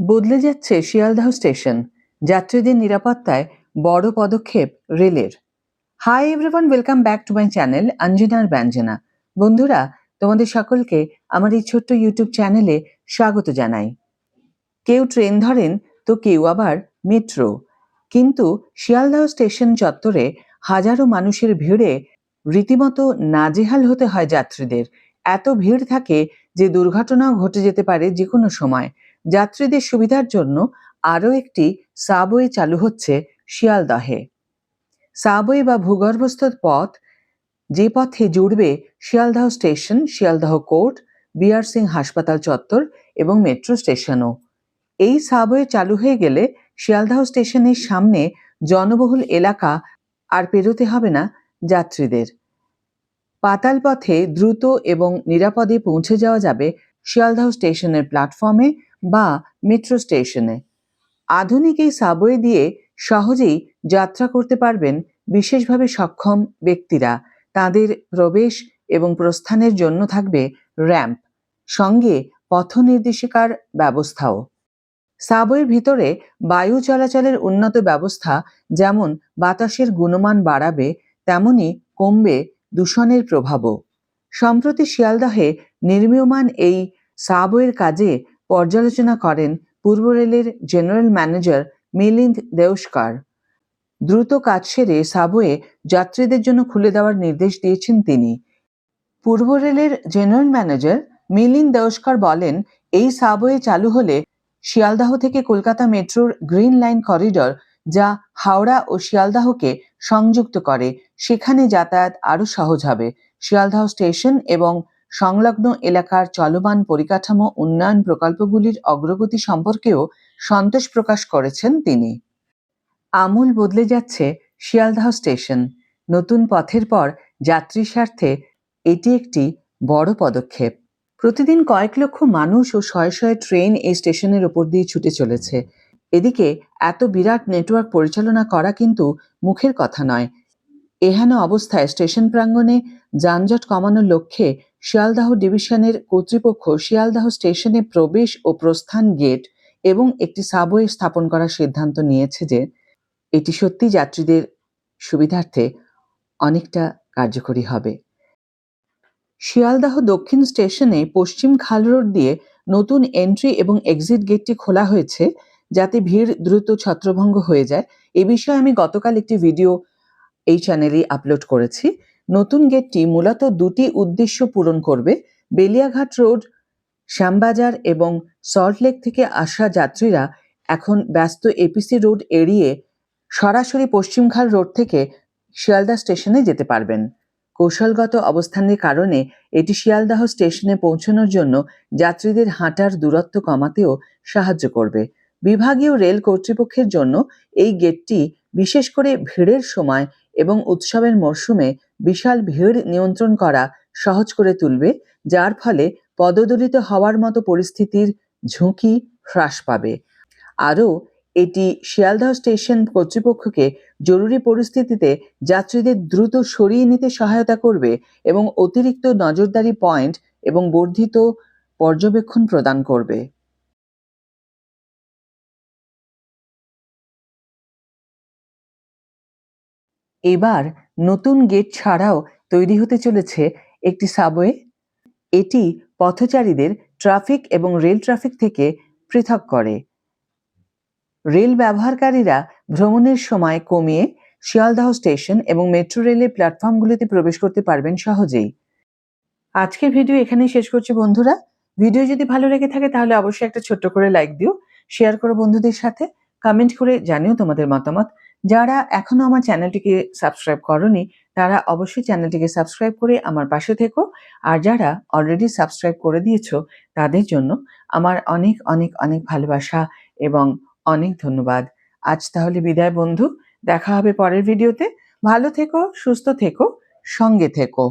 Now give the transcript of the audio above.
বদলে যাচ্ছে শিয়ালদহ স্টেশন, যাত্রীদের নিরাপত্তায় বড় পদক্ষেপ রেলের। Hi everyone, welcome back to my channel অঞ্জনার ব্যঞ্জনা। বন্ধুরা, তোমাদের সকলকে আমার এই ছোট্ট ইউটিউব চ্যানেলে স্বাগত জানাই। কেউ ট্রেন ধরেন তো কেউ আবার মেট্রো, কিন্তু শিয়ালদহ স্টেশন চত্বরে হাজারো মানুষের ভিড়ে রীতিমতো নাজেহাল হতে হয় যাত্রীদের। এত ভিড় থাকে যে দুর্ঘটনাও ঘটে যেতে পারে যে কোনো সময়। যাত্রীদের সুবিধার জন্য আরও একটি সাবওয়ে চালু হচ্ছে শিয়ালদহে। সাবওয়ে বা ভূগর্ভস্থ পথ, যে পথে জুড়বে Sealdah station, Sealdah court, BR Singh হাসপাতাল চত্বর এবং মেট্রো স্টেশনও। এই সাবওয়ে চালু হয়ে গেলে শিয়ালদহ স্টেশনের সামনে জনবহুল এলাকা আর পেরোতে হবে না যাত্রীদের। পাতাল পথে দ্রুত এবং নিরাপদে পৌঁছে যাওয়া যাবে শিয়ালদহ স্টেশনের প্ল্যাটফর্মে বা মেট্রো স্টেশনে। আধুনিক এই সাবওয়ে দিয়ে সহজেই যাত্রা করতে পারবেন বিশেষভাবে সক্ষম ব্যক্তিরা। তাদের প্রবেশ এবং প্রস্থানের জন্য থাকবে র্যাম্প, সঙ্গে পথ নির্দেশিকার ব্যবস্থাও। সাবওয়ের ভিতরে বায়ু চলাচলের উন্নত ব্যবস্থা যেমন বাতাসের গুণমান বাড়াবে, তেমনি কমবে দূষণের প্রভাবও। সম্প্রতি শিয়ালদহে নির্মীয়মান এই সাবওয়ের কাজে পর্যালোচনা করেন পূর্ব রেলের জেনারেল ম্যানেজার মিলিন্দ দেওস্কর। দ্রুত কাজ সেরে সাবওয়ে যাত্রীদের জন্য খুলে দেওয়ার নির্দেশ দিয়েছেন তিনি। পূর্ব রেলের জেনারেল ম্যানেজার মিলিন্দ দেওস্কর বলেন, এই সাবওয়ে চালু হলে শিয়ালদহ থেকে কলকাতা মেট্রোর গ্রিন লাইন করিডর, যা হাওড়া ও শিয়ালদহকে সংযুক্ত করে, সেখানে যাতায়াত আরও সহজ হবে। শিয়ালদহ স্টেশন এবং সংলগ্ন এলাকার চলমান পরিকাঠামো উন্নয়ন প্রকল্পগুলির অগ্রগতি সম্পর্কেও সন্তোষ প্রকাশ করেছেন তিনি। আমূল বদলে যাচ্ছে শিয়ালদহ স্টেশন। নতুন পথের পর যাত্রীর স্বার্থে এটি একটি বড় পদক্ষেপ। প্রতিদিন কয়েক লক্ষ মানুষ ও শয়ে শয়ে ট্রেন এই স্টেশনের ওপর দিয়ে ছুটে চলেছে। এদিকে এত বিরাট নেটওয়ার্ক পরিচালনা করা কিন্তু মুখের কথা নয়। এহেন অবস্থায় স্টেশন প্রাঙ্গণে যানজট কমানোর লক্ষ্যে শিয়ালদহ ডিভিশনের কর্তৃপক্ষ শিয়ালদহ স্টেশনে প্রবেশ ও প্রস্থান গেট এবং একটি সাবওয়ে স্থাপন করার সিদ্ধান্ত নিয়েছে, যে এটি সত্যি যাত্রীদের সুবিধার্থে অনেকটা কার্যকরী হবে। শিয়ালদহ দক্ষিণ স্টেশনে পশ্চিম খাল রোড দিয়ে নতুন এন্ট্রি এবং এক্সিট গেটটি খোলা হয়েছে, যাতে ভিড় দ্রুত ছত্রভঙ্গ হয়ে যায়। এ বিষয়ে আমি গতকাল একটি ভিডিও এই চ্যানেলে আপলোড করেছি। নতুন গেটটি মূলত দুটি উদ্দেশ্য পূরণ করবে। বেলিয়াঘাট রোড, শ্যামবাজার এবং সল্টলেক থেকে আসা যাত্রীরা এখন ব্যস্ত এপিসি রোড এড়িয়ে সরাসরি পশ্চিমখাল রোড থেকে শিয়ালদহ স্টেশনে যেতে পারবেন। কৌশলগত অবস্থানের কারণে এটি শিয়ালদহ স্টেশনে পৌঁছানোর জন্য যাত্রীদের হাঁটার দূরত্ব কমাতেও সাহায্য করবে। বিভাগীয় রেল কর্তৃপক্ষের জন্য এই গেটটি বিশেষ করে ভিড়ের সময় এবং উৎসবের মরশুমে বিশাল ভিড় নিয়ন্ত্রণ করা সহজ করে তুলবে, যার ফলে পদদলিত হওয়ার মতো পরিস্থিতির ঝুঁকি হ্রাস পাবে। আরও এটি শিয়ালদহ স্টেশন কর্তৃপক্ষকে জরুরি পরিস্থিতিতে যাত্রীদের দ্রুত সরিয়ে নিতে সহায়তা করবে এবং অতিরিক্ত নজরদারি পয়েন্ট এবং বর্ধিত পর্যবেক্ষণ প্রদান করবে। এবার নতুন গেট ছাড়াও তৈরি হতে চলেছে একটি সাবওয়ে। এটি পথচারীদের ট্রাফিক এবং রেল ট্রাফিক থেকে পৃথক করে। রেল ব্যবহারকারীরা ভ্রমণের সময় কমিয়ে শিয়ালদহ স্টেশন এবং মেট্রো রেলের প্ল্যাটফর্মগুলিতে প্রবেশ করতে পারবেন সহজেই। আজকের ভিডিও এখানেই শেষ করছি বন্ধুরা। ভিডিও যদি ভালো লেগে থাকে তাহলে অবশ্যই একটা ছোট্ট করে লাইক দিও, শেয়ার করো বন্ধুদের সাথে, কমেন্ট করে জানিও তোমাদের মতামত। যারা এখনো আমার চ্যানেলটিকে সাবস্ক্রাইব করোনি, তারা অবশ্যই চ্যানেলটিকে সাবস্ক্রাইব করে আমার পাশে থেকো। আর যারা অলরেডি সাবস্ক্রাইব করে দিয়েছো, তাদের জন্য আমার অনেক অনেক অনেক ভালোবাসা এবং অনেক ধন্যবাদ। আজ তাহলে বিদায় বন্ধু, দেখা হবে পরের ভিডিওতে। ভালো থেকো, সুস্থ থেকো, সঙ্গে থেকো।